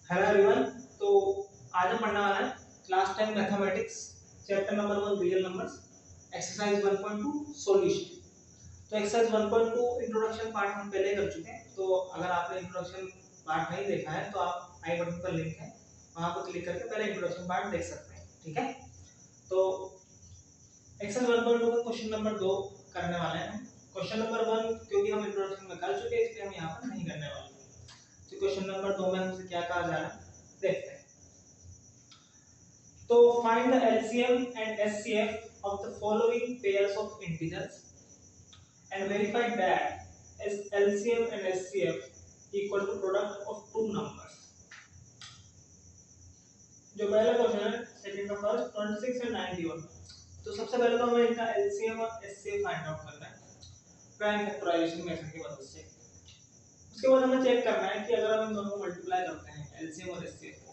Hello everyone. तो आज हम पढ़ने वाला है class 10 mathematics chapter number 1 real numbers exercise 1.2 solution. तो एक्सरसाइज 1.2 इंट्रोडक्शन पार्ट हम पहले कर चुके हैं। तो अगर आपने इंट्रोडक्शन पार्ट नहीं देखा है तो आप आई बटन पर लिंक है, वहां पर क्लिक करके पहले इंट्रोडक्शन पार्ट देख सकते हैं। ठीक है, तो एक्सरसाइज 1.2 का क्वेश्चन नंबर 2 करने वाले हैं। क्वेश्चन नंबर 1 क्योंकि हम इंट्रोडक्शन में कर चुके हैं इसलिए हम यहाँ पर नहीं करने वाले। तो क्वेश्चन नंबर 2 में हमसे क्या कहा जा रहा है देखते हैं। तो find the LCM and SCF of the following pairs of integers and verify that as LCM and SCF equal to product of two numbers। जो पहला क्वेश्चन है सेकंड का फर्स्ट 26 एंड 91। तो सबसे पहले तो हमें इनका LCM और SCF फाइंड आउट करना है प्राइम फैक्टराइजेशन मेथड की मदद से। उसके बाद हमें चेक करना है कि अगर हम इन दोनों को मल्टीप्लाई करते हैं LCM और SCF को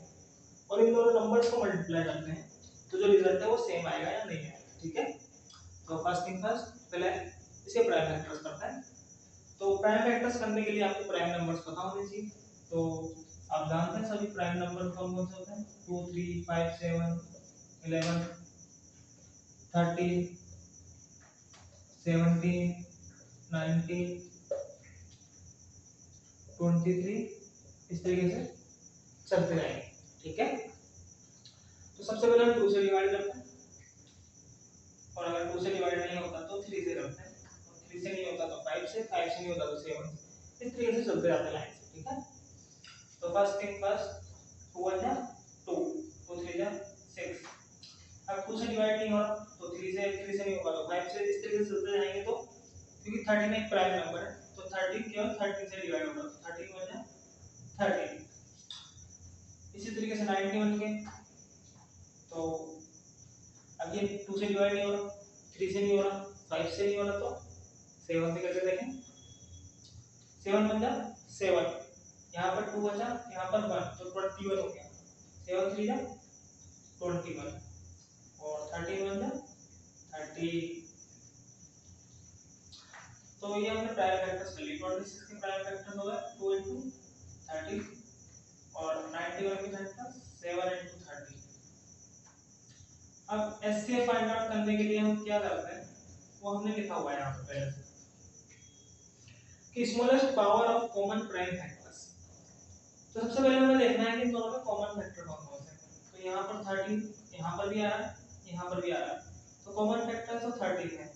और इन दोनों नंबर्स को मल्टीप्लाई करते हैं तो जो रिजल्ट है वो सेम आएगा या नहीं आएगा। ठीक है, तो फर्स्ट थिंग फर्स्ट पहले इसे प्राइम फैक्टर्स करते हैं। तो प्राइम फैक्टर्स करने के लिए आपको प्राइम नंबर्स पता होने चाहिए। तो आप जानते हैं सभी प्राइम नंबर कौन कौन से होते हैं 2 3 5 7 11 30 17 19 23 इस तरीके से चलते रहेंगे। ठीक है, तो सबसे पहले हम 2 से डिवाइड करते हैं और अगर 2 से डिवाइड नहीं होता तो 3 से करते हैं और 3 से नहीं होता तो 5 से, 5 से नहीं होता तो 7 से। इस तरीके से चलते जाते हैं लाइन से। ठीक है, तो फर्स्ट थिंग फर्स्ट 2 1 जा 2 2 3 जा 6। अब 2 से डिवाइड नहीं हो रहा तो 3 से नहीं होगा तो 5 से। इस तरीके से चलते जाएंगे तो क्योंकि 13 एक प्राइम नंबर है तो 13 केवल 13 से डिवाइड होगा तो 13 1 जा 13। इसी तरीके से 91 के तो अब ये 2 से डिवाइड नहीं हो रहा 3 से नहीं हो रहा 5 से नहीं हो रहा तो 7 से करके देखें। 7 1 जा 7, यहाँ पर 2 बचा यहाँ पर 1 तो 21 हो गया। 7 3 जा 21 और 13 1 जा 30। तो ये हमने प्राइम फैक्टर्स कर लिए। 26 के प्राइम फैक्टर्स हो गए 2 into 30 और 91 के फैक्टर्स 7 into 30। अब एससीएफ फाइंड आउट करने के लिए हम क्या करते हैं वो हमने लिखा हुआ है यहाँ पर पहले से कि smallest power of common prime factors. तो सबसे पहले हमें देखना है कि इन दोनों में कॉमन फैक्टर कौन कौन से हैं। तो यहाँ पर 13 यहाँ पर भी आ रहा है यहाँ पर भी आ रहा है तो कॉमन फैक्टर तो 13 है।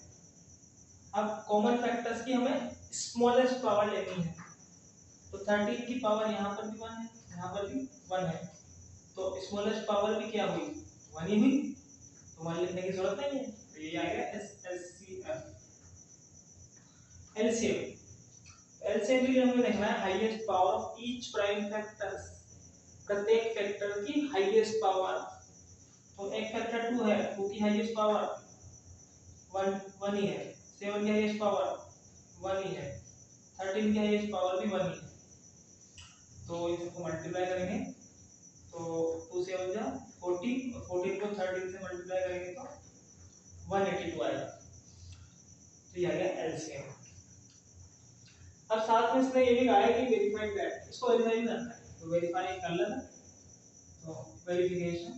अब कॉमन फैक्टर्स की हमें स्मॉलेस्ट पावर लेनी है तो 13 की पावर यहाँ पर भी 1 है यहाँ पर भी 1 है तो स्मॉलेस्ट पावर भी क्या हुई 1 ही हुई तो 1 लिखने की जरूरत नहीं है। तो ये आ गया एससीएफ। एलसीएम एलसीएम के लिए हमें देखना है highest power of each prime factors. प्रत्येक फैक्टर की हाईएस्ट पावर। तो एक फैक्टर 2 है 2 की हाईएस्ट पावर 1 ही है। 7 की हाईएस्ट पावर 1 ही है। 13 की हाईएस्ट पावर भी 1 ही है। तो इसको मल्टीप्लाई करेंगे तो 2 से 1 जा 14 और 14 को 13 से मल्टीप्लाई करेंगे तो 182 आएगा। तो ये आ गया एलसीएम। अब साथ में इसने ये भी कहा है कि वेरीफाइड दैट इसको वेरीफाई करना है तो वेरीफाई कर लेना। तो वेरिफिकेशन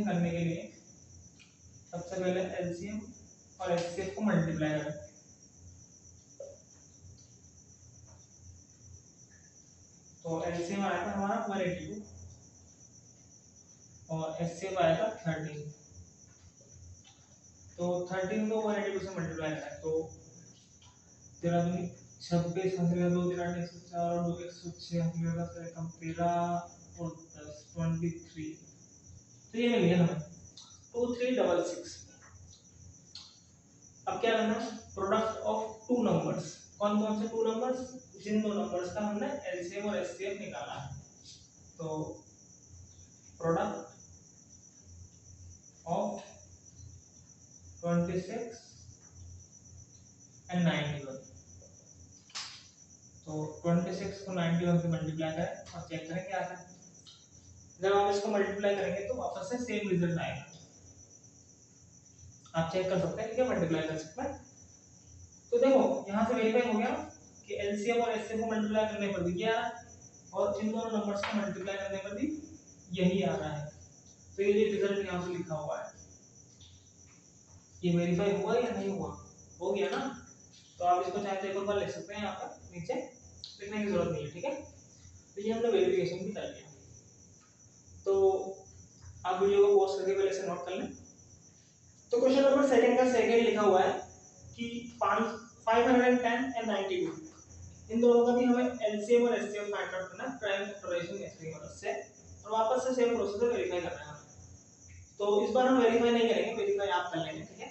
करने के लिए सबसे पहले एलसीएम और एचसीएफ को मल्टीप्लाई करें। तो एलसीएम आया था हमारा 182 और एचसीएफ आया था 13। तो 13 को 182 से मल्टीप्लाई करें तो 13 दूनी 26 हंसले 2 13 104 और 2 106 हंसले 10 कम 13 और 10 23। तो ये मिल गया हमें 2366। अब क्या करना है प्रोडक्ट ऑफ टू नंबर्स। कौन कौन से टू नंबर्स जिन दो नंबर्स का हमने एलसीएम और एचसीएफ निकाला है। तो प्रोडक्ट ऑफ 26 एंड 91। तो 26 को 91 से मल्टीप्लाई करें और चेक करें क्या आता है। जब हम इसको मल्टीप्लाई करेंगे तो वापस से सेम रिजल्ट आएगा। आप चेक कर सकते हैं ठीक है मल्टीप्लाई कर सकते हैं। तो देखो यहाँ से वेरीफाई हो गया कि एलसीएम और एचसीएफ को मल्टीप्लाई करने पर भी क्या आ रहा है और इन दोनों नंबर्स को मल्टीप्लाई करने पर भी यही आ रहा है। तो ये रिजल्ट यहाँ पे लिखा हुआ है, ये वेरीफाई हुआ या नहीं हुआ? हो गया ना। तो आप इसको चाहे तो एक और बार लिख सकते हैं, यहाँ पर नीचे लिखने की जरूरत नहीं है, ठीक है। तो ये हमने वेरिफिकेशन भी कर लिया। तो आप वीडियो को पॉज करके पहले से नोट कर लें। तो क्वेश्चन नंबर सेकंड का सेकंड लिखा हुआ है कि 510 एंड 92 इन दोनों का भी हमें एलसीएम और एचसीएफ फाइंड आउट करना है प्राइम फैक्टराइजेशन मेथड की मदद से, और वापस से सेम प्रोसेस से वेरीफाई करना है हमें। तो इस बार हम वेरीफाई नहीं करेंगे, वेरीफाई आप कर लेंगे, ठीक है।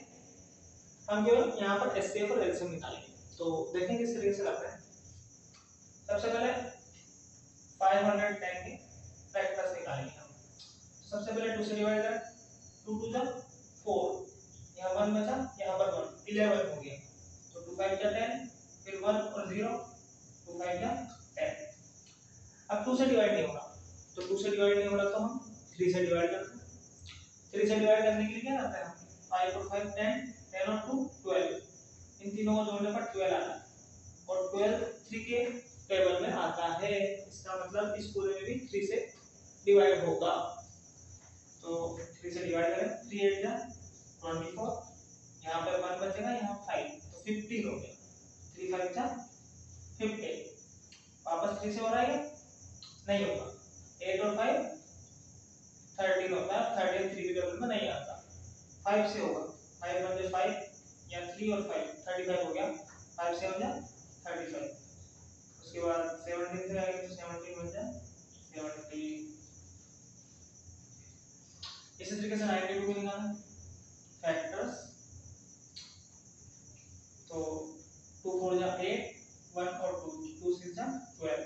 हम केवल यहाँ पर एचसीएफ और एलसीएम निकालेंगे। तो देखें किस तरीके से करते हैं। सबसे पहले 510 के फैक्टर्स निकालेंगे हम। सबसे पहले 2 से डिवाइड करें, 2 2 जा 4, यहाँ 1 बचा, यहाँ पर 1 11 हो गया। तो 2 5 जा 10, फिर 1 और 0, 2 5 जा 10। अब 2 से डिवाइड नहीं होगा, तो 2 से डिवाइड नहीं होगा तो हम 3 से डिवाइड करते हैं। 3 से डिवाइड करने के लिए क्या करते हैं हम, 5 और 5 10, 10 और 2 12, इन तीनों को जोड़ने पर 12 आता है, और 12 3 के टेबल में आता है। इसका मतलब इस पूरे में भी 3 से डिवाइड होगा। तो 3 से डिवाइड करें, 3 8 जा 24, यहाँ पे 1 बचेगा, यहाँ 5, तो 15 हो गया। 3 5 जा 15, वापस 3 से हो रहा है क्या? नहीं होगा। 8 और 5 13 होता है, 13 3 के टेबल में नहीं आता। 5 से होगा, 5 1 5, या 3 और 5 35 हो गया, 5 से हो जा 35। उसके बाद 17 से आएगा तो 17 बन जाए 17। इसी तरीके से 92 को निकालना फैक्टर्स। तो 2 4 जा 8, 1 और 2, 2 6 जा 12,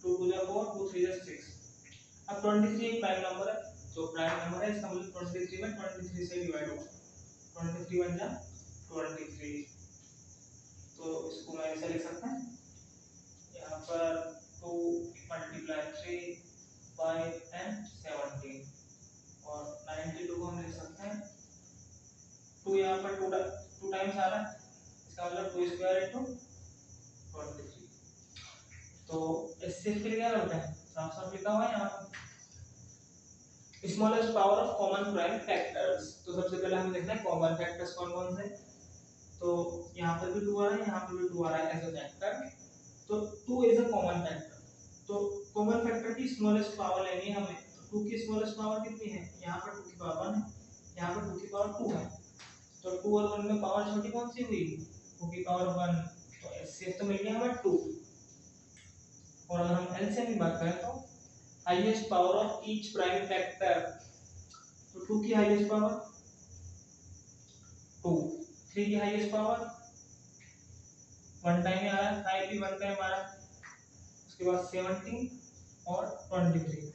2 2 जा 4, 2 3 जा 6। अब 23 एक प्राइम नंबर है, तो प्राइम नंबर है, इसका मतलब 23 में 23 से डिवाइड होगा। 23 बन जा 23। तो इसको मैं ऐसे लिख सकता हूं, यहाँ पर 2 × 3 5 एंड 17, और 92 को हम लिख सकते हैं 2, यहाँ पर 2 टाइम्स आ रहा है, इसका मतलब 2 स्क्वायर × 23। तो इससे फिर क्या करते हैं, साफ साफ लिखा हुआ है यहाँ पर smallest power of common prime factors. तो सबसे पहले हमें देखना है कॉमन फैक्टर्स कौन कौन से। तो यहाँ पर भी 2 आ रहा है, यहाँ पर भी 2 आ रहा है एज अ फैक्टर। तो 2 इज अ कॉमन फैक्टर। तो कॉमन फैक्टर की स्मॉलेस्ट पावर लेनी है हमें। तो 2 की स्मॉलेस्ट पावर कितनी है, यहाँ पर 2 की पावर 1 है, यहाँ पर 2 की पावर 2 है। तो 2 और 1 में पावर छोटी कौन सी हुई, 2 की पावर 1। तो एचसीएफ तो मिल गया हमें 2। और अगर हम एलसीएम की बात करें तो highest power of each prime factor. तो 2 की हाईएस्ट पावर 2, 3 की हाईएस्ट पावर 1 टाइम आ रहा है, 5 भी 1 टाइम आ रहा है, उसके बाद 17 और 23।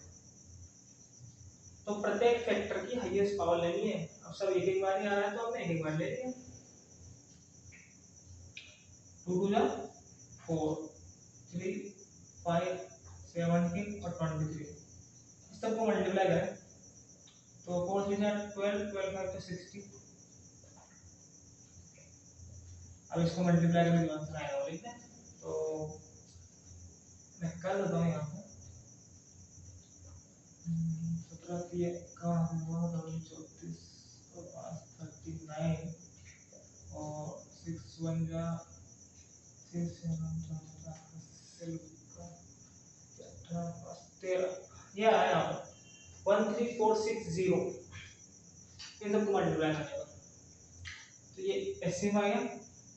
तो प्रत्येक फैक्टर की हाईएस्ट पावर लेनी है। अब सब एक एक बार ही आ रहा है तो हमने एक बार ले लिया। 2 2 जा 4, 3 5 17 और 23, इस सबको मल्टीप्लाई करें तो 4 3 जा 12, 12 5 तो 60। अब इसको मल्टीप्लाई करके जो आंसर आएगा वो लिखते हैं। तो मैं कर देता हूँ यहाँ पे 17 3 51 34 और 5 39, और 6 1 जा 6 7 13, ये आया यहाँ पर 13460 इन सबको मल्टीप्लाई करने पर। तो ये एचसीएफ आ गया,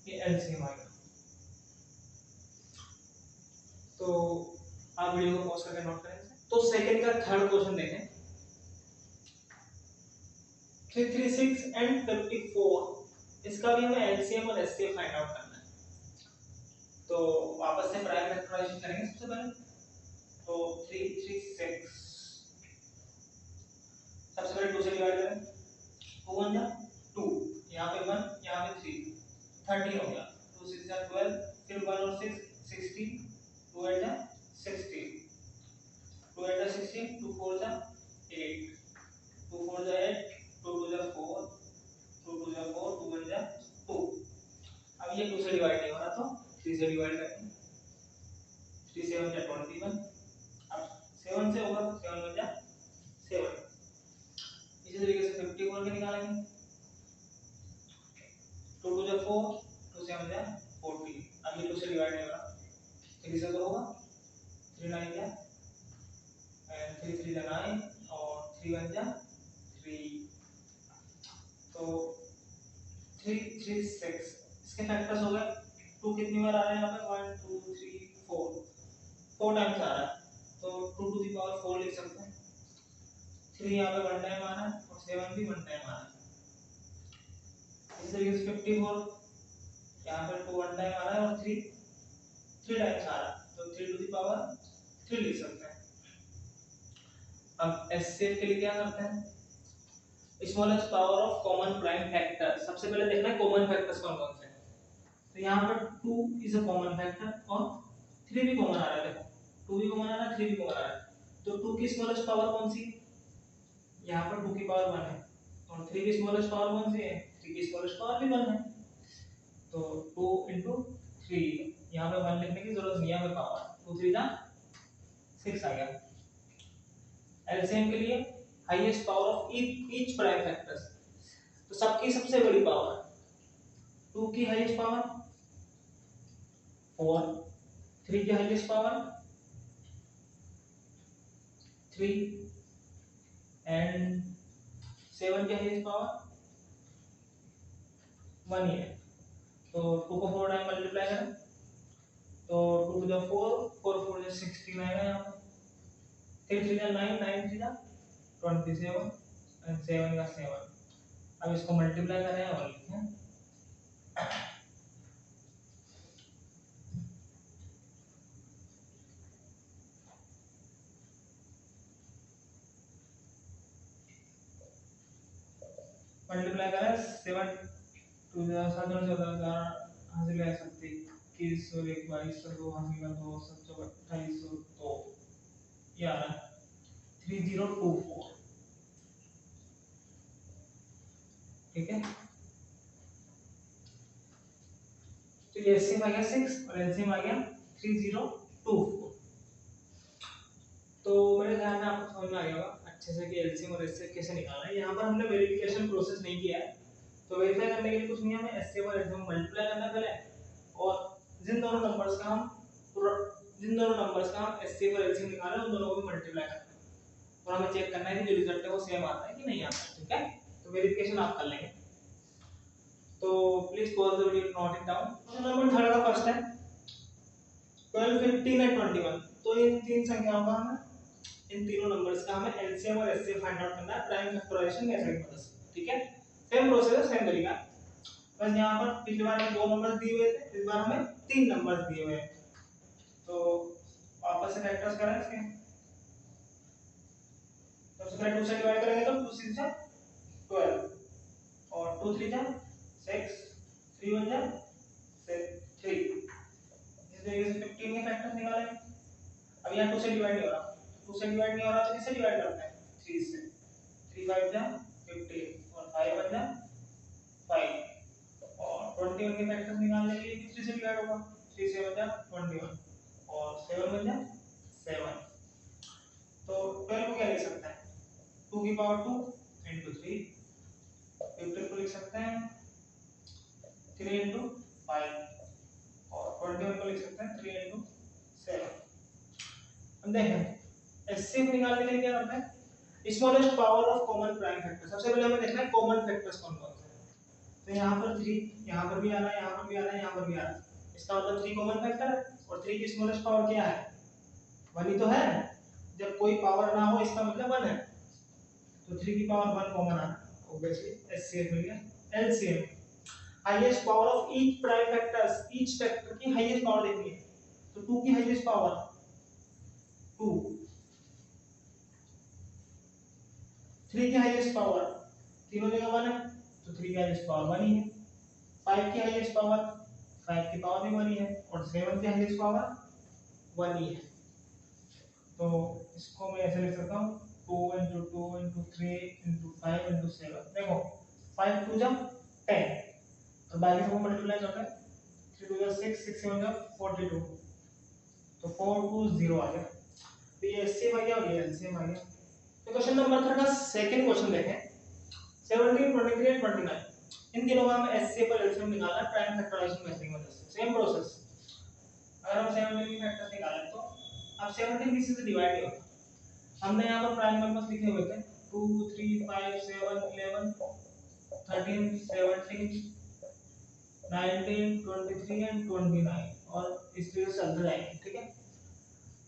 ये एलसीएम आ गया। तो आप वीडियो को पॉज करके नोट करें। तो सेकंड का थर्ड क्वेश्चन देखें, 336 एंड 54, इसका भी हमें एलसीएम और एचसीएफ फाइंड आउट करना है। तो वापस से प्राइम फैक्टराइजेशन करेंगे सबसे पहले। तो 336 सबसे पहले 2 से डिवाइड करें, 2 1 जा 2, यहाँ पे 1, यहाँ पे 3, 13 हो गया। 2 6 जा 12, फिर 1 और 6 16, 2 8 जा 16, 2 8 जा 16, 2 4 जा 8, 2 4 जा 8, 2 2 जा 4, 2 2 जा 4, 2 1 जा 2। अब ये 2 से डिवाइड नहीं हो रहा तो 3 से डिवाइड करेंगे। 3 7 जा 21। अब 7 से होगा 7 1 जा 7। इसी तरीके से 54 के निकालेंगे 2 2 जा 4 2 7 जा 40। अब ये 2 से डिवाइड नहीं हो रहा 3 से तो होगा 3 9 जा एंड 3 3 जा 9 और 3 1 जा 3। तो 3 3 6 इसके फैक्टर्स हो गए। 2 कितनी बार आ रहा है यहाँ पे 1 2 3 4 4 टाइम्स आ रहा है तो 2 टू द पावर 4 लिख सकते हैं। 3 यहाँ पे 1 टाइम आ रहा है और 7 भी 1 टाइम आ रहा है। इसी तरीके से 54 यहाँ पे 2 1 टाइम आ रहा है और 3 टाइम्स आ रहा है तो 3 टू द पावर 3 लिख सकते हैं। अब एचसीएफ के लिए क्या करते हैं smallest power of common prime factor. सबसे पहले देखना है कॉमन फैक्टर्स कौन कौन से हैं। तो यहाँ पर 2 इज अ कॉमन फैक्टर और 3 भी कॉमन आ रहा है। देखो 2 भी कॉमन आ रहा है 3 भी कॉमन आ रहा है तो 2 की स्मॉलेस्ट पावर कौन सी है यहाँ पर 2 की पावर 1 है और 3 की स्मॉलेस्ट पावर कौन सी है 3 की स्मॉलेस्ट पावर भी 1 है तो 2 into 3 यहाँ पे 1 लिखने की जरूरत नहीं है हमें पावर 2 3 जा 6 आ गया। एलसीएम के लिए highest power of each prime factors तो सबकी सबसे बड़ी पावर 2 की हाईएस्ट पावर 4 3 की हाईएस्ट पावर 3 एंड 7 की हाईएस्ट पावर 1 ही है तो 2 को 4 टाइम मल्टीप्लाई करें तो 2 to the 4 4 4 is 16 आएगा यहाँ पे 3 3 जा 9 9 3 जा 27 एंड 7 का 7। अब इसको मल्टीप्लाई करें और लिखें मल्टीप्लाई करें 7 2 जा 7 2 14 हासिल कर सकते 21 और 1 22 2 हासिल कर 2 7 28 2 ये आ रहा है 3024 ठीक है। तो ये एलसीएम आ गया 6 और एलसीएम आ गया 3024। तो मेरे ध्यान में आपको समझ में आ गया होगा अच्छे से कि एलसीएम और एचसीएफ कैसे निकालना है। यहाँ पर हमने वेरिफिकेशन प्रोसेस नहीं किया है तो वेरीफाई करने के लिए कुछ नहीं है हमें एचसीएफ और एचसीएफ मल्टीप्लाई करना है पहले और जिन दोनों नंबर्स का हम एचसीएफ और एचसीएफ निकाल रहे हैं उन दोनों को भी मल्टीप्लाई करना है और हमें चेक करना है कि जो रिजल्ट है वो सेम आता है कि नहीं आता है। ठीक है तो वेरिफिकेशन आप कर लेंगे तो please pause the video note it down. Number third का फर्स्ट है 12 15 और 21 तो इन तीन संख्याओं का हमें इन तीनों नंबर्स का हमें एलसीएम और एचसीएफ फाइंड आउट करना है प्राइम फैक्टराइजेशन मेथड की मदद से। ठीक है सेम प्रोसेस है सेम तरीका बस यहाँ पर पिछली बार हमें 2 नंबर्स दिए हुए थे इस बार हमें 3 नंबर्स दिए हुए हैं तो वापस से फैक्टर्स करें इसके सबसे पहले 2 से डिवाइड करेंगे तो 2 6 जा 12 और 2 3 जा 6 3 1 जा 3 इस तरीके से 15 के फैक्टर्स निकालेंगे। अब यहाँ 2 से डिवाइड नहीं हो रहा 2 से डिवाइड नहीं हो रहा तो किससे डिवाइड करते हैं 3 से 3 5 जा 15 और 5 1 जा 5 और 21 के फैक्टर्स निकालने के लिए किससे से डिवाइड होगा 3 7 जा 21 और 7 1 जा 7 तो 12 को क्या लिख सकते हैं 2 की पावर 2 into 3 15 को लिख सकते हैं 3 into 5 और 21 को लिख सकते हैं 3 into 7। अब देखें एचसीएफ निकालने के लिए क्या करते हैं smallest power of common prime factor. सबसे पहले हमें देखना है कॉमन फैक्टर्स कौन कौन से हैं तो यहाँ पर 3 यहाँ पर भी आ रहा है यहाँ पर भी आ रहा है यहाँ पर भी आ रहा है इसका मतलब 3 कॉमन फैक्टर है और 3 की स्मॉलेस्ट पावर क्या है 1 ही तो है जब कोई पावर ना हो इसका मतलब 1 है तो 3 की पावर 1 कॉमन आ ऑब्वियसली एचसीएफ मिल गया। LCM highest power of each prime factors each factor की हाईएस्ट पावर देखनी है तो 2 की हाईएस्ट पावर 2 3 की हाईएस्ट पावर तीनों जगह 1 है तो 3 की हाईएस्ट पावर 1 ही है 5 की हाईएस्ट पावर 5 की पावर भी 1 ही है और 7 की हाईएस्ट पावर 1 ही है तो इसको मैं ऐसे लिख सकता हूं 2 into 2 into 3 into 5 into 7 देखो 5 2 जा 10 और बाकी सबको मल्टीप्लाई करते हैं 3 2 जा 6 6 7 जा 42 तो 4 2 0 आ गया। तो ये एचसीएफ आ गया और ये एलसीएम आ गया। तो क्वेश्चन नंबर 3 का सेकंड क्वेश्चन देखें। 17 23 एंड 29 इन तीनों का हमें एचसीएफ और एलसीएम निकालना है प्राइम फैक्टराइजेशन मेथड की मदद से। Same process. अगर हम 17 के फैक्टर्स निकालें तो अब 17 किसी से डिवाइड नहीं होता। हमने यहाँ पर प्राइम नंबर्स लिखे हुए थे 2 3 5 7 11 13 17 19 23 एंड 29 और इस तरह से चलते जाएंगे। ठीक है,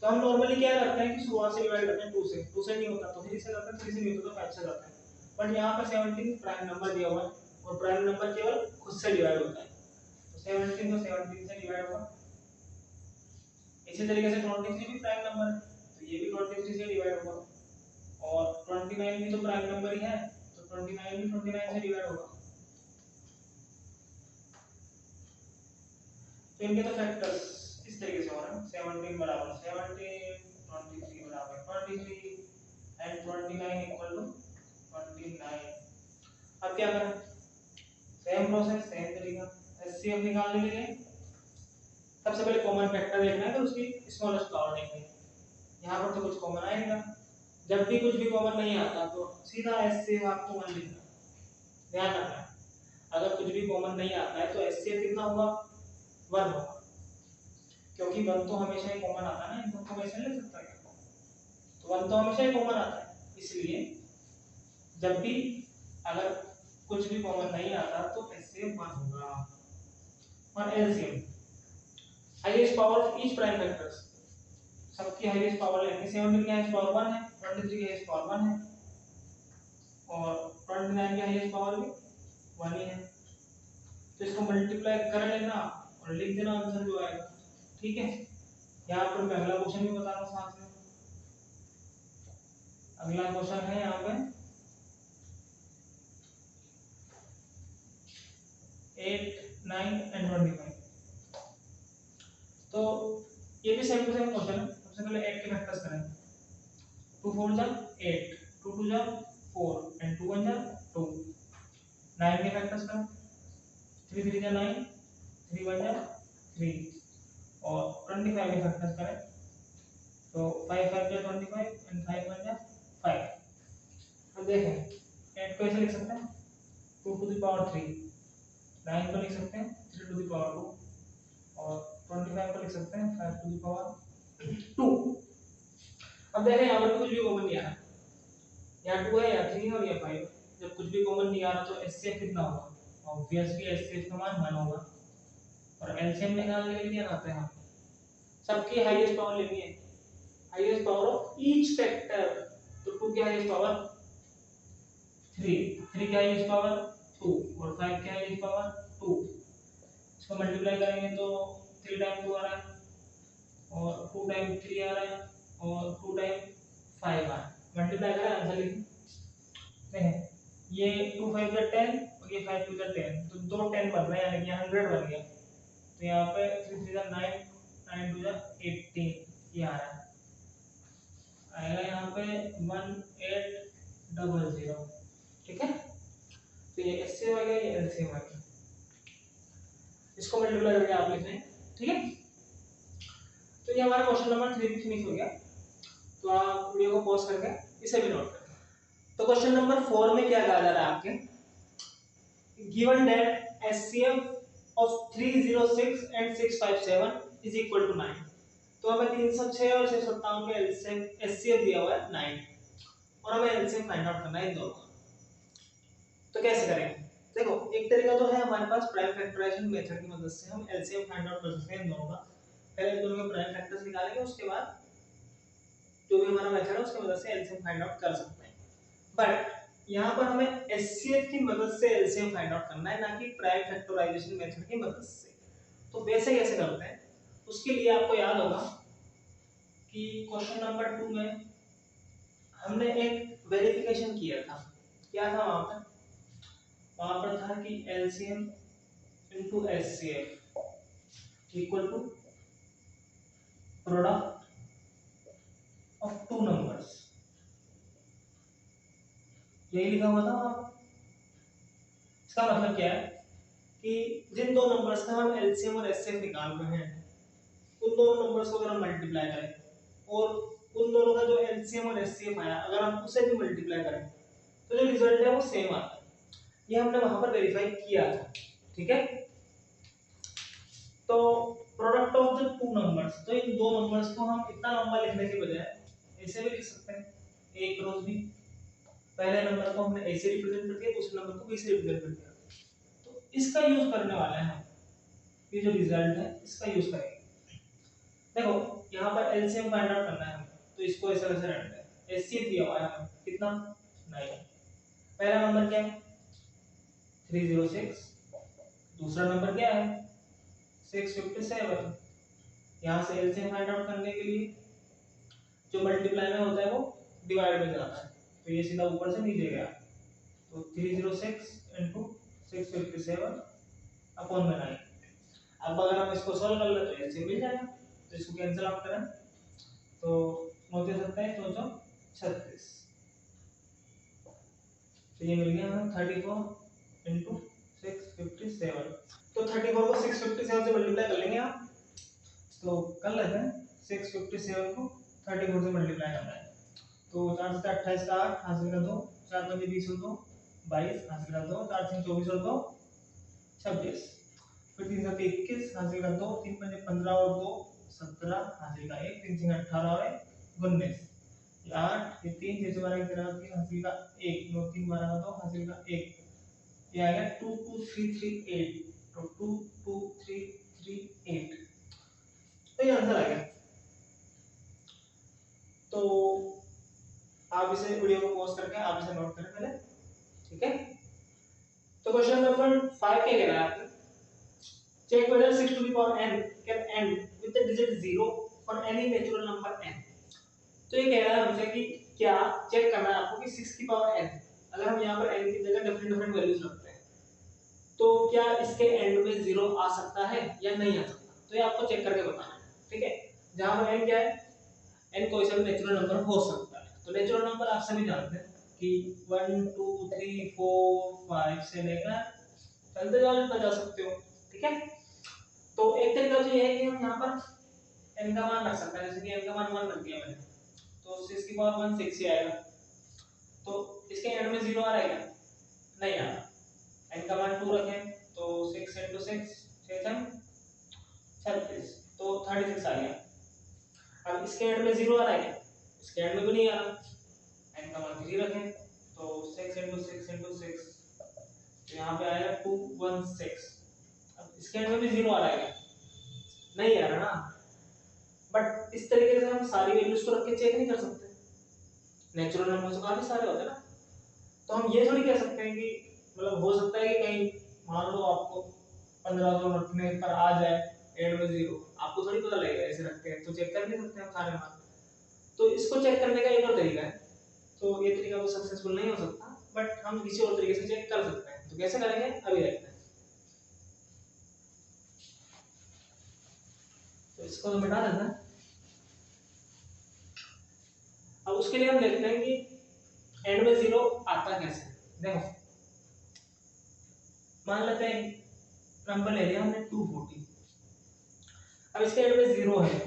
तो हम नॉर्मली क्या करते हैं कि शुरुआत से डिवाइड करते हैं 2 से नहीं होता तो 3 से करते हैं, 3 से नहीं होता तो 5 से करते हैं। बट यहाँ पर 17 प्राइम नंबर दिया हुआ है और प्राइम नंबर केवल खुद से डिवाइड होता है, तो 17 को 17 से डिवाइड होगा। इसी तरीके से 23 भी प्राइम नंबर है तो ये भी 23 से डिवाइड होगा और 29 भी तो प्राइम नंबर ही है तो 29 भी 29 से डिवाइड होगा। तो इनके तो फैक्टर्स इस तरीके से हो रहा है 17 बराबर 17 23 बराबर 23 एंड 29 इक्वल टू 29। अब क्या करें, सेम प्रोसेस सेम तरीका। एचसीएफ निकालने के लिए सबसे पहले कॉमन फैक्टर देखना है तो उसकी स्मॉलेस्ट पावर देखनी है। यहाँ पर तो कुछ कॉमन आएगा, जब भी कुछ भी कॉमन नहीं आता तो सीधा एचसीएफ आपको 1 लिखना है। ध्यान रखना है अगर कुछ भी कॉमन नहीं आता है तो एचसीएफ कितना होगा 1 होगा, क्योंकि 1 तो हमेशा ही कॉमन आता है ना, इनको तो वैसे ले सकता है तो 1 तो हमेशा ही कॉमन आता है। इसलिए जब भी अगर कुछ भी कॉमन नहीं आता तो एचसीएफ 1 होगा। और LCM highest power of each prime factors, सबकी हाईएस्ट पावर लेंगे। 17 की हाईएस्ट पावर 1 है, 23 की हाईएस्ट पावर 1 है और 29 की हाईएस्ट पावर भी 1 ही है। तो इसको मल्टीप्लाई कर लेना और लिख देना आंसर जो आएगा। ठीक है, यहाँ पर मैं अगला क्वेश्चन भी बता रहा हूँ साथ में। अगला क्वेश्चन है यहाँ पे 8 9 एंड 25। तो ये भी सेम टू सेम क्वेश्चन है। सबसे पहले 8 के फैक्टर्स करें। 2 4 जा 8, 2 2 जा 4 एंड 2 1 जा 2। 9 के फैक्टर्स करें। 3 3 जा 9, 3 1 जा 3 और 25 के फैक्टर्स करें तो 5 5 जा 25 एंड 5 1 जा 5। अब देखें 8 को ऐसे लिख सकते हैं 2 टू द पावर 3, 9 को लिख सकते हैं 3 टू द पावर 2 और 25 को लिख सकते हैं 5 टू द पावर 2। अब देखें यहाँ पर कुछ भी कॉमन नहीं आ रहा, यहाँ 2 है या 3 है और या 5। जब कुछ भी कॉमन नहीं आ रहा तो एचसीएफ कितना होगा, ऑब्वियसली एचसीएफ का मान 1 होगा। और एलसीएम निकालने के लिए आते हैं हम सबकी हाईएस्ट पावर लेनी है, highest power of each factor. तो 2 की हाईएस्ट पावर 3, 3 की हाईएस्ट पावर 2 और 5 की हाईएस्ट पावर 2। इसको मल्टीप्लाई करेंगे तो 3 टाइम 2 आ रहा है और 2 टाइम 3 आ रहा है और 2 टाइम 5 आ रहा है। मल्टीप्लाई करें आंसर लिखें। देखें ये 2 5 जा 10 और ये 5 2 जा 10 तो दो 10 बन रहे हैं यानी कि 100 बन गया। तो यहाँ पे 3 3 जा 9 9 2 जा 18 ये आ रहा है। आएगा यहाँ पे 1800। ठीक है, तो ये एचसीएफ आ गया ये एलसीएम आ गया। इसको मल्टीप्लाई करके आप लिख लें। ठीक है, तो ये हमारा क्वेश्चन नंबर 3 भी फिनिश हो गया। तो आप वीडियो को पॉज करके इसे भी नोट करें। तो क्वेश्चन नंबर 4 में क्या कहा जा रहा है आपके, given that HCF of 306 and 657 is equal to 9। तो हमें 306 और 657 का एचसीएफ दिया हुआ है 9 और हमें एलसीएम फाइंड आउट करना है इन दोनों का। तो कैसे करेंगे, देखो एक तरीका तो है हमारे पास प्राइम फैक्टराइजेशन मेथड की मदद से हम एलसीएम फाइंड आउट कर सकते हैं इन दोनों का। पहले इन दोनों के प्राइम फैक्टर्स निकालेंगे, उसके बाद जो भी हमारा मेथड है उसकी मदद से एलसीएम फाइंड आउट कर सकते हैं। बट यहाँ पर हमें एचसीएफ की मदद से एलसीएम फाइंड आउट करना है, ना कि प्राइम फैक्टराइजेशन मेथड की मदद से। तो वैसे कैसे करते हैं, उसके लिए आपको याद होगा कि क्वेश्चन नंबर 2 में हमने एक वेरिफिकेशन किया था। क्या था वहां पर था कि LCM into HCF equal to product of two numbers, यही लिखा हुआ था वहां पर। इसका मतलब क्या है कि जिन दो नंबर्स का हम एलसीएम और एचसीएफ निकाल रहे हैं उन दोनों नंबर्स को अगर हम मल्टीप्लाई करें और उन दोनों का जो एलसीएम और एचसीएफ आया अगर हम उसे भी मल्टीप्लाई करें तो जो रिजल्ट है वो सेम आता है। ये हमने वहां पर वेरीफाई किया था, ठीक है। तो product of the two numbers, तो इन दो नंबर्स को हम इतना लंबा लिखने के बजाय ऐसे भी लिख सकते हैं, ए क्रॉस बी। पहले नंबर को हमने ऐसे रिप्रेजेंट कर दिया, दूसरे नंबर को बी से रिप्रेजेंट कर दिया। तो इसका यूज करने वाले हैं हम, ये जो रिजल्ट है इसका यूज करेंगे। देखो यहाँ पर एलसीएम फाइंड आउट करना है हमें, तो इसको ऐसे वैसे रखते हैं। एचसीएफ दिया हुआ है हमें कितना 9। पहला नंबर क्या है 306, दूसरा नंबर क्या है 657। यहाँ से एलसीएम फाइंड आउट करने के लिए जो मल्टीप्लाई में होता है वो डिवाइड में जाता है, तो ये सीधा ऊपर से नीचे गया, तो 306 into 657 अपॉन में 9। अब अगर हम इसको सॉल्व कर ले तो एलसीएम मिल जाएगा, तो इसको कैंसिल आउट करें तो 9 के 27 9 चौ 36, तो ये मिल गया हमें 34 into 657। तो 34 को 657 से मल्टीप्लाई कर लेंगे आप, तो कर लेते हैं 657 को 34 से मल्टीप्लाई करना है, तो 4 से 28 का 8 हासिल का 2, 4 पंजे 20 और 2 22 हासिल का 2, 4 3 24 और 2 26, फिर 3 7 21 हासिल का 2, 3 पंजे 15 और 2 17 हासिल का 1, 3 6 18 और 19, 8 ये 3 6 12 13 3 हासिल का 1, 9 3 12 का 2 हासिल का 1, ये आएगा 22338, तो 22338, तो ये आंसर आ गया। तो आप इसे वीडियो को पॉज करके आप इसे नोट करें पहले, ठीक है। तो क्वेश्चन नंबर 5 क्या कह रहा है आपको, check whether 6 to the power n can end with the digit 0 for any natural number n। तो ये कह रहा है हमसे कि क्या चेक करना है आपको कि 6 की पावर n, अगर हम यहाँ पर n की जगह डिफरेंट डिफरेंट वैल्यूज रखते हैं तो क्या इसके एंड में 0 आ सकता है या नहीं आ सकता, तो ये आपको चेक करके बताना है, ठीक है। जहां पर n क्या है, n कोई सा भी नेचुरल नंबर हो सकता है, तो नेचुरल नंबर आप सभी जानते हैं कि 1 2 3 4 5 से लेकर चलते जाओ जितना जा सकते हो, ठीक है। तो एक तरीका तो ये है कि हम यहाँ पर n का मान रख सकते हैं, जैसे कि n का मान 1 रख दिया मैंने, तो 6 की पावर 1 6 ही आएगा, तो इसके एंड में 0 आ रहा है क्या, नहीं आ रहा। n का मान 2 रखें तो 6 into 6 6 36, तो 36 आ गया। अब इसके एंड में 0 आ रहा है क्या, इसके एंड में भी नहीं आ रहा। n का मान 3 रखें तो 6 into 6 into 6, तो यहाँ पे आएगा 216। अब इसके एंड में भी 0 आ रहा है क्या, नहीं आ रहा ना। बट इस तरीके से हम सारी वैल्यूज को रख के चेक नहीं कर सकते, नेचुरल नंबर तो काफी सारे होते हैं ना, तो हम ये थोड़ी कह सकते हैं कि मतलब हो सकता है कि कहीं मान लो आपको 1500 रखने पर आ जाए एंड में 0, आपको थोड़ी पता लगेगा ऐसे रखते हैं, तो चेक कर नहीं सकते हम सारे मान। तो इसको चेक करने का एक और तरीका है, तो ये तरीका तो सक्सेसफुल नहीं हो सकता, बट हम किसी और तरीके से चेक कर सकते हैं, तो कैसे करेंगे अभी देखते हैं। तो इसको हम मिटा देते हैं। अब उसके लिए हम देखते हैं कि एंड में 0 आता कैसे। देखो मान लेते हैं नंबर ले लिया हमने 240, अब इसके एंड में 0 है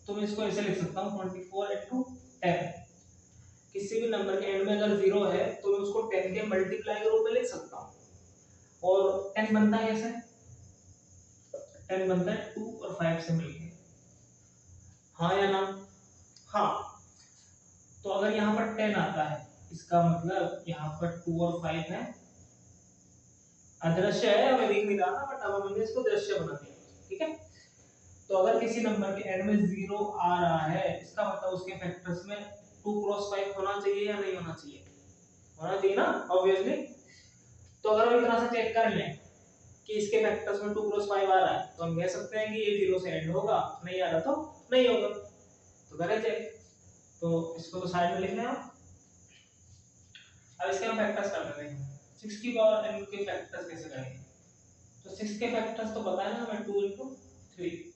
तो मैं इसको ऐसे लिख सकता हूँ 24 into 10। किसी भी नंबर के एंड में अगर 0 है तो मैं उसको 10 के मल्टीप्लाई के रूप में लिख सकता हूँ, और 10 बनता है कैसे, 10 बनता है 2 और 5 से मिलके, हाँ या ना, हाँ। तो अगर यहाँ पर 10 आता है इसका मतलब यहाँ पर 2 और 5 है, अदृश्य है हमें दिख नहीं रहा ना, बट अब हमने इसको दृश्य बना दिया, ठीक है। तो अगर किसी नंबर के एंड में 0 आ रहा है इसका मतलब उसके फैक्टर्स में 2 क्रॉस 5 होना चाहिए या नहीं होना चाहिए, होना चाहिए ना ऑब्वियसली। तो अगर हम इतना सा चेक कर लें कि इसके फैक्टर्स में 2 क्रॉस 5 आ रहा है तो हम कह सकते हैं कि ये 0 से एंड होगा, नहीं आ रहा तो नहीं होगा, तो करें चेक। तो इसको तो साइड में लिख लें आप। अब इसके हम फैक्टर्स कर लेते हैं, 6 की पावर n के फैक्टर्स कैसे करेंगे, तो 6 के फैक्टर्स तो पता है ना हमें 2 into 3,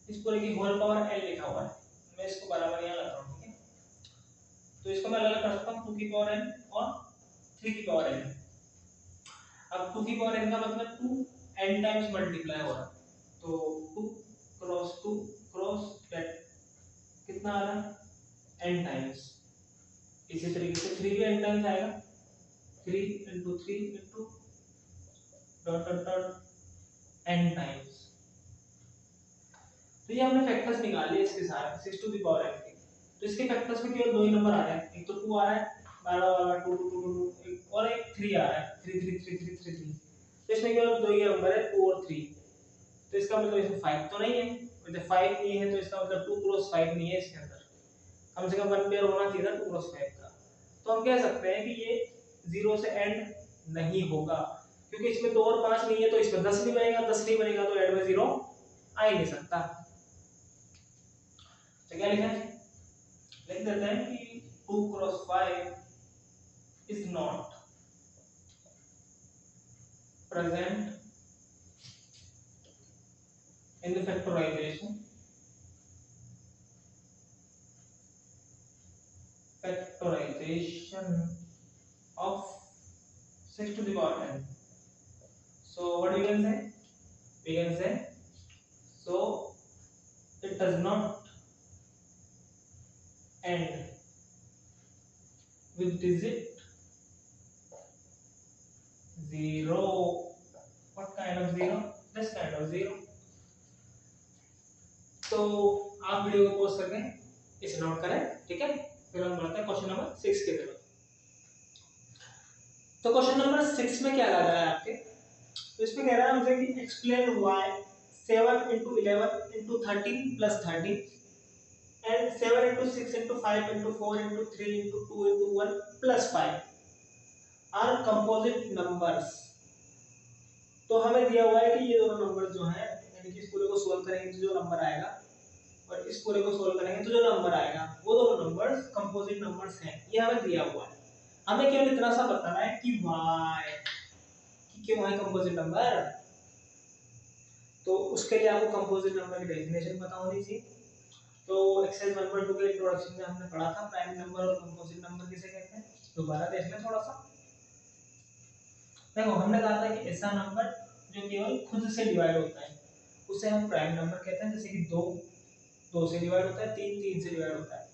इस पूरे की होल पावर n लिखा हुआ है, मैं इसको बराबर यहाँ लगा रहा हूँ, ठीक है। तो इसको मैं अलग कर सकता हूँ 2 की पावर n और 3 की पावर n। अब 2 की पावर n का मतलब 2 n टाइम्स मल्टीप्लाई हो रहा है, तो 2 क्रॉस 2 क्रॉस कितना आ रहा है n टाइम्स। इसी तरीके से 3 भी n टाइम्स आएगा, 3 into 3 into dot dot dot n times. तो ये हमने फैक्टर्स निकाल लिए इसके सारे 6 टू द पावर n के। तो इसके फैक्टर्स में केवल दो ही नंबर आ रहे हैं, एक तो 2 आ रहा है, 12 वाला 2 2 2 2 और एक 3 आ रहा है, 3 3 3 3 3 3। तो इसमें केवल दो ही नंबर है, 2 और 3। तो इसका मतलब इसमें 5 तो नहीं है, मतलब 5 नहीं है तो इसका मतलब 2 क्रॉस 5 नहीं है इसके अंदर, कम से कम वन पेयर होना चाहिए था 2 क्रॉस 5 का। तो हम कह सकते हैं कि ये 0 से एंड नहीं होगा, क्योंकि इसमें 2 और 5 नहीं है तो इसमें 10 नहीं बनेगा, 10 नहीं बनेगा तो एंड में 0 आ ही नहीं सकता। तो क्या लिखा है, लिख देते हैं कि 2 cross 5 is not present in the factorization of 6 to the power n. So what we can say? We can say so it does not end with digit 0. What kind of 0? This kind of 0. तो आप video को pause करके इसे note करें, ठीक है। फिर हम बढ़ते हैं क्वेश्चन नंबर 6 की तरफ। तो क्वेश्चन नंबर 6 में क्या लग रहा है आपके, तो इसमें कह रहा है मुझे कि explain why 7 into 11 into 13 plus 30 and 7 into 6 into 5 into 4 into 3 into 2 into 1 plus 5 are composite numbers। तो हमें दिया हुआ है कि ये दोनों नंबर जो हैं, यानी कि इस पूरे को सोल्व करेंगे तो जो नंबर आएगा और इस पूरे को सोल्व करेंगे तो जो नंबर आएगा वो दोनों नंबर्स कंपोजिट नंबर्स हैं, ये हमें दिया हुआ है। हमें केवल इतना सा बताना है कि व्हाई, कि क्यों है कंपोजिट नंबर। तो उसके लिए आपको कंपोजिट नंबर की डेफिनेशन पता होनी चाहिए। तो एक्सरसाइज 1.2 के इंट्रोडक्शन में हमने पढ़ा था प्राइम नंबर और कंपोजिट नंबर किसे कहते हैं, दोबारा देख लें थोड़ा सा। देखो हमने कहा था कि ऐसा नंबर जो केवल खुद से डिवाइड होता है उसे हम प्राइम नंबर कहते हैं, जैसे कि 2 से डिवाइड होता है, 3 से डिवाइड होता है,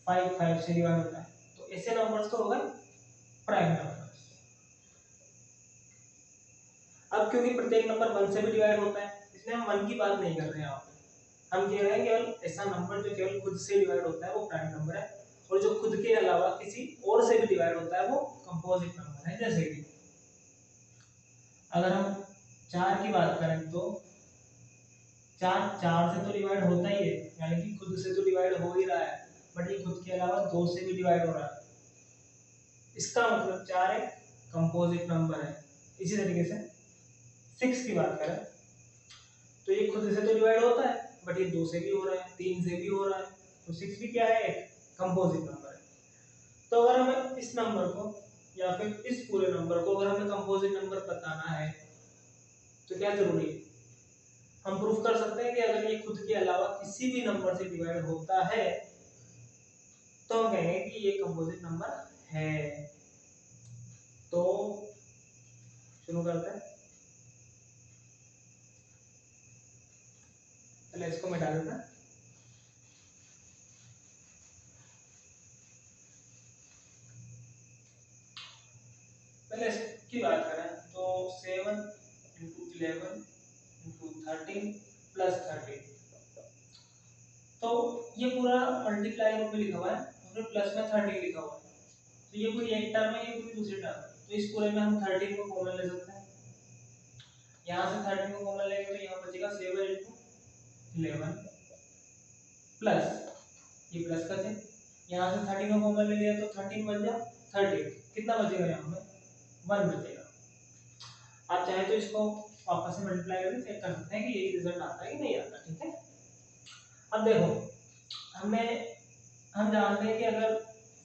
5 से डिवाइड होता है। तो ऐसे नंबर्स तो हो गए प्राइम नंबर। अब क्योंकि प्रत्येक नंबर 1 से भी डिवाइड होता है इसलिए हम 1 की बात नहीं कर रहे हैं यहाँ पे, हम कह रहे हैं केवल ऐसा नंबर जो केवल खुद से डिवाइड होता है वो प्राइम नंबर है, और जो खुद के अलावा किसी और से भी डिवाइड होता है वो कंपोजिट नंबर है। जैसे कि अगर हम 4 की बात करें तो 4 से तो डिवाइड होता ही है, यानी कि खुद से तो डिवाइड हो ही रहा है, बट ये खुद के अलावा 2 से भी डिवाइड हो रहा है, इसका मतलब 4 एक कंपोजिट नंबर है। इसी तरीके से 6 की बात करें तो ये खुद से तो डिवाइड होता है बट ये 2 से भी हो रहा है, 3 से भी हो रहा है, तो 6 भी क्या है, एक कंपोजिट नंबर है। तो अगर हमें इस नंबर को या फिर इस पूरे नंबर को अगर हमें कंपोजिट नंबर बताना है तो क्या जरूरी है, हम प्रूफ कर सकते हैं कि अगर ये खुद के अलावा किसी भी नंबर से डिवाइड होता है तो हम कहेंगे कि ये कंपोजिट नंबर है। तो शुरू करते हैं, पहले इसको मिटा देते हैं। पहले इसकी बात करें तो 7 into 11 into 13 plus 13, तो ये पूरा मल्टीप्लाई रूप में लिखा हुआ है और फिर प्लस में 13 लिखा हुआ है, तो ये पूरी एक टर्म है, ये पूरी दूसरी टर्म है, तो इस पूरे में हम 13 को कॉमन ले सकते हैं। यहाँ से 13 को कॉमन लेंगे तो यहाँ बचेगा 7 into 11 प्लस ये प्लस का थे, यहाँ से 13 को कॉमन ले लिया तो 13 बन जाए 13, कितना बचेगा यहाँ में 1 बचेगा। आप चाहे तो इसको वापस से मल्टीप्लाई करके चेक कर सकते हैं कि यही रिजल्ट आता है कि नहीं आता, ठीक है। अब देखो हम जानते हैं कि अगर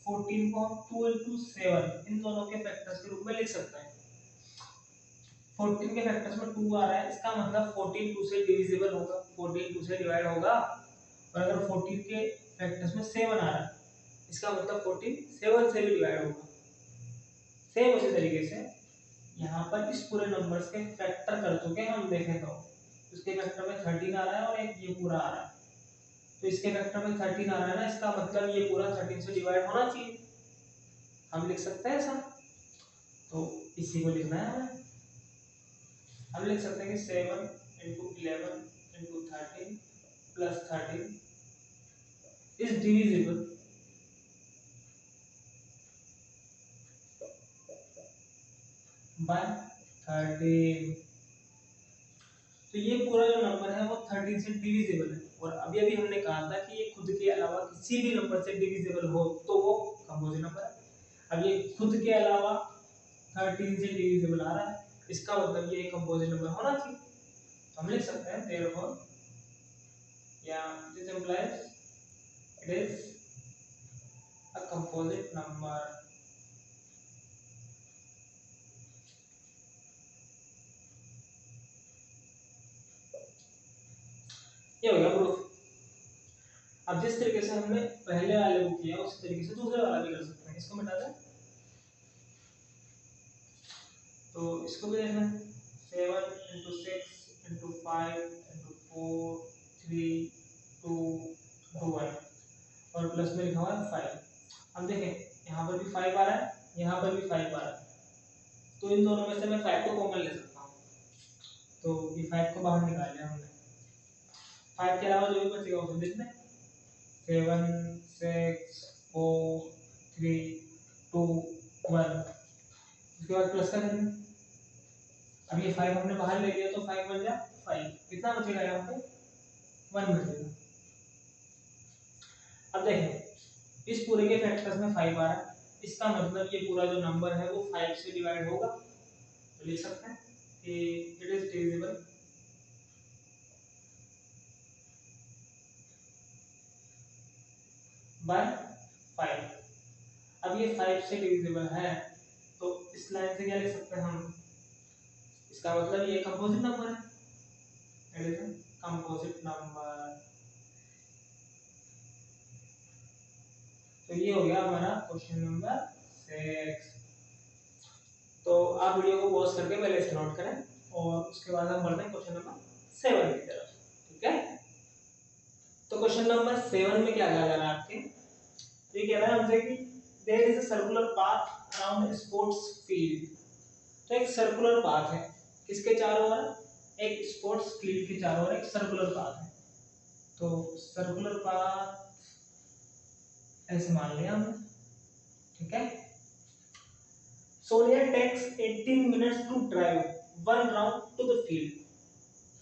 14 को हम 2 into 7 इन दोनों के फैक्टर्स के रूप में लिख सकते हैं। 14 के फैक्टर्स में 2 आ रहा है, इसका मतलब 14 2 से डिविजिबल होगा, 14 2 से डिवाइड होगा, और अगर 14 के फैक्टर्स में 7 आ रहा है इसका मतलब 14 7 से भी डिवाइड होगा। सेम उसी तरीके से यहाँ पर इस पूरे नंबर्स के फैक्टर कर चुके हैं हम, देखें तो इसके फैक्टर में 13 आ रहा है और एक ये पूरा आ रहा है, तो इसके फैक्टर में 13 आ रहा है ना, इसका मतलब ये पूरा 13 से डिवाइड होना चाहिए। हम लिख सकते हैं ऐसा, तो इसी को लिखना है हमें। हम लिख सकते हैं कि 7 × 11 × 13 + 13 इज डिविजिबल बाय 13। तो ये पूरा जो नंबर है वो 13 से डिविजिबल है, और अभी अभी हमने कहा था कि ये खुद के अलावा किसी भी नंबर से डिविजिबल हो तो वो कंपोजिट नंबर है। अब ये खुद के अलावा 13 से डिविजिबल आ रहा है, इसका मतलब ये कंपोजिट नंबर होना चाहिए। तो हम लिख सकते हैं therefore या this implies it is a composite number। ये हो गया प्रूफ। अब जिस तरीके से हमने पहले वाले को किया उसी तरीके से दूसरे वाला भी कर सकते हैं। इसको मिटा दें, तो इसको भी देखना है 7 × 6 × 5 × 4 3 2 1 और प्लस में लिखा हुआ है 5। अब देखें यहाँ पर भी 5 आ रहा है, यहाँ पर भी 5 आ रहा है, तो इन दोनों में से मैं 5 को कॉमन ले सकता हूँ। तो ये 5 को बाहर निकाल लिया हमने, 5 के अलावा जो भी बचेगा उसे लिख दें 7 6 4 3 2 1। उसके बाद प्लस का करेंगे। अब ये 5 हमने बाहर ले लिया तो 5 बन गया 5, कितना बचेगा यहाँ पे 1 बचेगा। अब देखें इस पूरे के फैक्टर्स में 5 आ रहा है, इसका मतलब ये पूरा जो नंबर है वो 5 से डिवाइड होगा। तो लिख सकते हैं कि इट इज डिविजिबल बाय 5। अब ये 5 से डिविजिबल है, तो इस लाइन से क्या लिख सकते हैं हम, इसका मतलब ये कंपोजिट नंबर है, इट इज कंपोजिट नंबर। तो ये हो गया हमारा क्वेश्चन नंबर 6। तो आप वीडियो को पॉज करके पहले इसे नोट करें और उसके बाद हम बढ़ते हैं क्वेश्चन नंबर 7 की तरफ। ठीक है, तो क्वेश्चन नंबर 7 में क्या कहा जा रहा है आपके, ये कह रहा है हमसे कि there is a circular path around a sports field. तो एक सर्कुलर पाथ है, किसके चारों ओर, एक स्पोर्ट्स फील्ड के चारों ओर एक सर्कुलर पाथ है। तो सर्कुलर पाथ ऐसे मान लिया हमने। ठीक है, Sonia takes 18 minutes to drive one round to the field,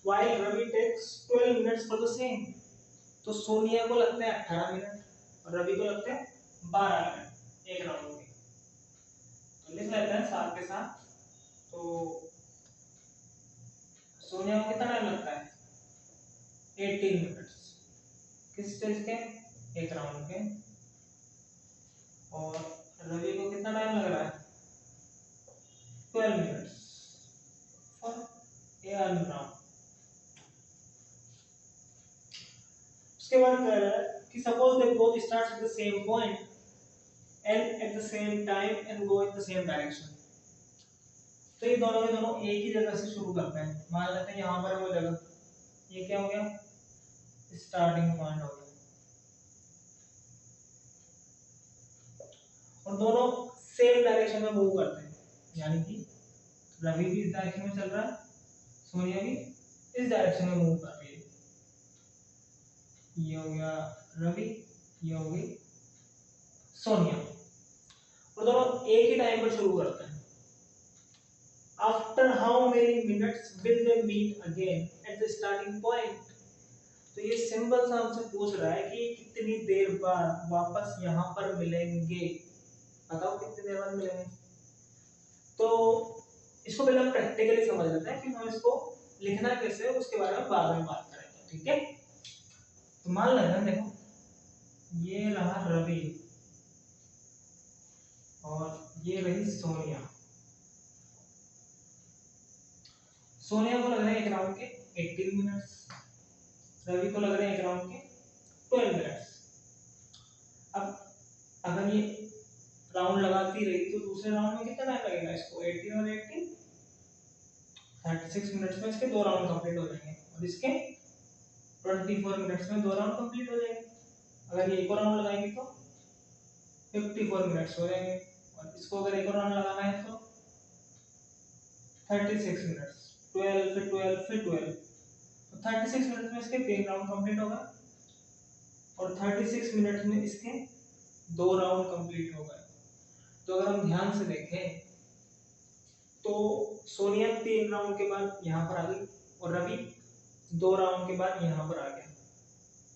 while Ravi takes 12 minutes for the same। तो सोनिया को लगते हैं 18 मिनट और रवि को लगते हैं 12 मिनट एक राउंड के। तो लिख लेते हैं साथ के साथ। तो सोनिया को कितना टाइम लगता है 18 मिनट्स किस चीज के, एक राउंड के, और रवि को कितना टाइम लग रहा है 12 मिनट्स फॉर वन राउंड। उसके बाद कह रहा है कि suppose they both start at the same point and at the same time and go in the same direction. तो ये दोनों के दोनों एक ही जगह से शुरू करते हैं। मान लेते हैं यहाँ पर वो जगह, ये क्या हो गया स्टार्टिंग पॉइंट हो गया, और दोनों सेम डायरेक्शन में मूव करते हैं, यानी कि रवि भी इस डायरेक्शन में चल रहा है, सोनिया भी इस डायरेक्शन में मूव कर रही है। ये हो गया रवि, ये हो गई सोनिया, और दोनों एक ही टाइम पर शुरू करते हैं। After how many minutes will they meet again at the starting point? तो ये सिंपल सा हमसे पूछ रहा है कि कितनी देर बाद वापस यहाँ पर मिलेंगे, बताओ कितनी देर बाद मिलेंगे। तो इसको पहले हम प्रैक्टिकली समझ लेते हैं, फिर हम इसको लिखना कैसे है उसके बारे में बाद में बात करेंगे। ठीक है, तो मान लेते हैं, देखो ये रहा रवि और ये रही सोनिया। सोनिया को लग रहे हैं एक राउंड के 18 मिनट्स, रवि को लग रहे हैं एक राउंड के 12 मिनट्स। अब अगर ये राउंड लगाती रही तो दूसरे राउंड में कितना टाइम लगेगा इसको, 18 और 18 36 मिनट्स में इसके 2 राउंड कंप्लीट हो जाएंगे, और इसके 24 मिनट्स में 2 राउंड कंप्लीट हो जाएंगे। अगर ये एक और राउंड लगाएंगे तो 54 मिनट्स हो जाएंगे, और इसको अगर एक और राउंड लगाना है तो 36 मिनट्स, 12 फिर 12 फिर 12, तो 36 मिनट्स में इसके 3 राउंड कंप्लीट हो गए, और 36 मिनट्स में इसके 2 राउंड कंप्लीट हो गए। तो अगर हम ध्यान से देखें तो सोनिया 3 राउंड के बाद यहाँ पर आ गई, और रवि 2 राउंड के बाद यहाँ पर आ गया,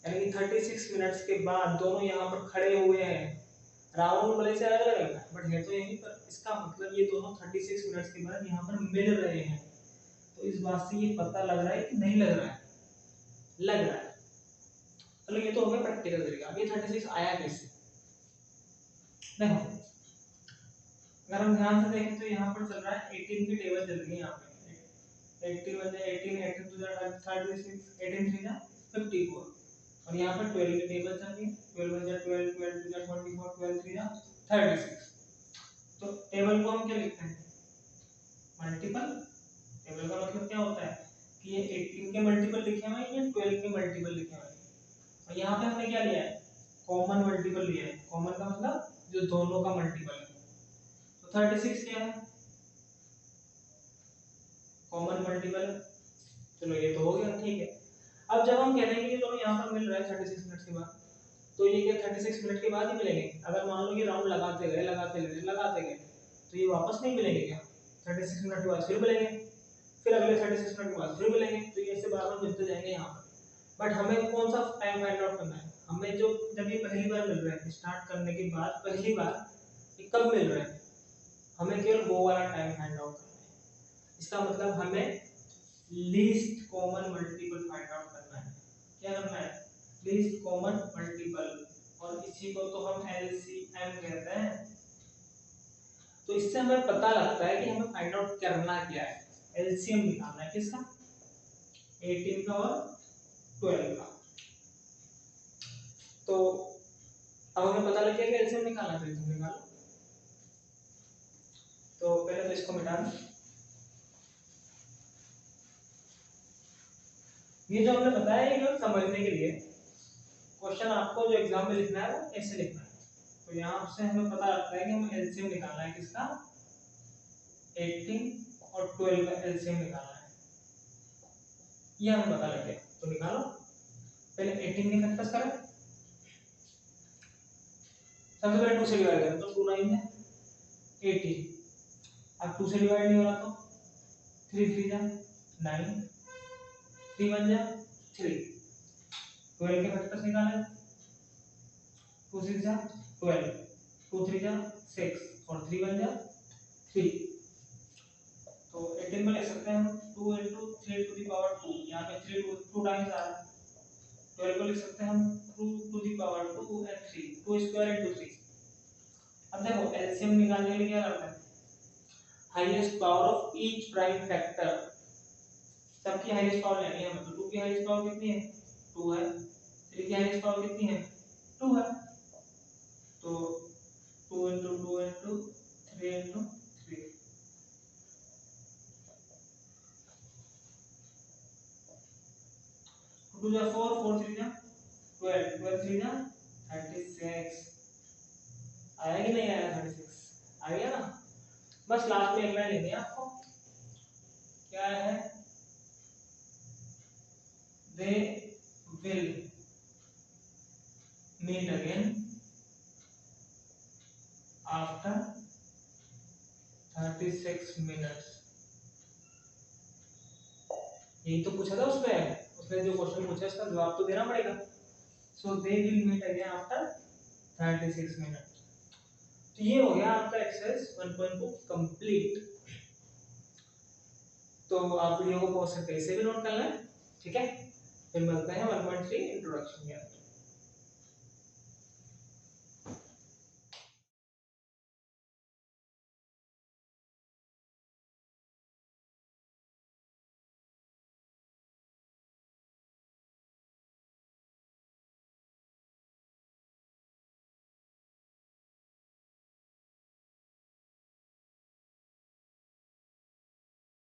यानी कि 36 मिनट्स के बाद दोनों यहाँ पर खड़े हुए हैं। राउंड भले से अलग अलग है बट है तो यही पर, इसका मतलब ये दोनों 36 मिनट्स के बाद यहाँ पर मिल रहे हैं। तो इस बात से ये पता लग रहा है कि नहीं लग रहा है, लग रहा है। चलो ये तो हो गया प्रैक्टिकल तरीका। अब ये 36 आया कैसे? देखो अगर हम ध्यान से देखें तो यहाँ पर चल रहा है 18 की टेबल चल रही है यहाँ पे। 18 बजे 18 18 टू 36 18 3 जा 54, और यहाँ पर 12 की टेबल चल रही है। 12 बजे 12 12 टू 24 12 3 जा 36। तो टेबल को हम क्या लिखते हैं? मल्टीपल। टेबल का मतलब क्या होता है कि ये 18 के मल्टीपल लिखे हुए हैं या 12 के मल्टीपल लिखे हुए हैं। और यहाँ पे हमने क्या लिया है? कॉमन मल्टीपल लिया है। कॉमन का मतलब जो दोनों का मल्टीपल है। तो 36 क्या है? Common multiple. चलो ये तो हो गया, ठीक है। अब जब हम कह रहे हैं कि दोनों यहाँ पर मिल रहा है 36 मिनट के बाद, तो ये क्या 36 मिनट के बाद ही मिलेंगे? अगर मान लो ये राउंड लगाते गए तो ये वापस नहीं मिलेंगे क्या? 36 मिनट के बाद फिर मिलेंगे, फिर अगले 36 मिनट के बाद फिर मिलेंगे, तो ये ऐसे बार-बार मिलते जाएंगे यहाँ पर। बट हमें कौन सा टाइम फाइंड आउट करना है? हमें जो जब ये पहली बार मिल रहा है स्टार्ट करने के बाद पहली बार ये कब मिल रहा है, हमें केवल वो वाला टाइम फाइंड आउट करना है। इसका मतलब हमें least common multiple find out करना है। क्या करना है? लीस्ट कॉमन मल्टीपल, और इसी को तो हम एलसीएम कहते हैं। तो इससे हमें पता लगता है कि हमें फाइंड आउट करना क्या है। एलसीएम निकालना है किसका? 18 का और 12 का। तो अब हमें पता लग गया कि एलसीएम निकालना है, तो इसको निकालो। तो पहले तो इसको मिटा दो। ये जो हमने बताया है ये समझने के लिए, क्वेश्चन आपको जो एग्जाम में लिखना है वो ऐसे लिखना है। तो यहाँ से हमें पता लगता है कि हमें एलसीएम निकालना है किसका? 18 और 12 का एलसीएम निकालना है। ये हमें पता लग गया, तो निकालो। पहले 18 के फैक्टर्स करें। सबसे पहले 2 से डिवाइड करें तो 2 9 है 18। अब 2 से डिवाइड नहीं हो रहा तो 3 3 जा 9, 3 1 जा 3। 12 के फैक्टर्स निकालें। 2 6 जा 12, 2 3 जा 6, और 3 1 जा 3। तो 18 में लिख सकते हैं हम 2 into 3 to the power 2, यहाँ पे 3 2 टाइम्स आ रहा है। 12 को लिख सकते हैं हम 2 to the power 2 and 3, 2 square into 3। अब देखो एलसीएम निकालने के लिए क्या करते हैं? Highest power of each prime factor, सबकी हाईएस्ट पावर लेनी है हमें। तो 2 की हाईएस्ट पावर कितनी है? 2 है। 3 की हाईएस्ट पावर कितनी है? 2 है। तो 2 into 2 into 3 into 3, 2 जा 4, 4 3 जा 12, 12 3 जा 36। आया कि नहीं आया? 36 आ गया ना। बस लास्ट में एक लाइन लेनी है आपको, क्या है? They will meet again after 36 minutes. यही तो पूछा था उसने जो क्वेश्चन पूछा उसका जवाब तो देना पड़ेगा। So they will meet again after 36 minutes. तो ये हो गया आपका एक्सरसाइज 1.2 कंप्लीट। तो आप वीडियो को पॉज करके इसे भी नोट कर लें, ठीक है। फिर मिलते हैं 1.3 इंट्रोडक्शन के अंदर।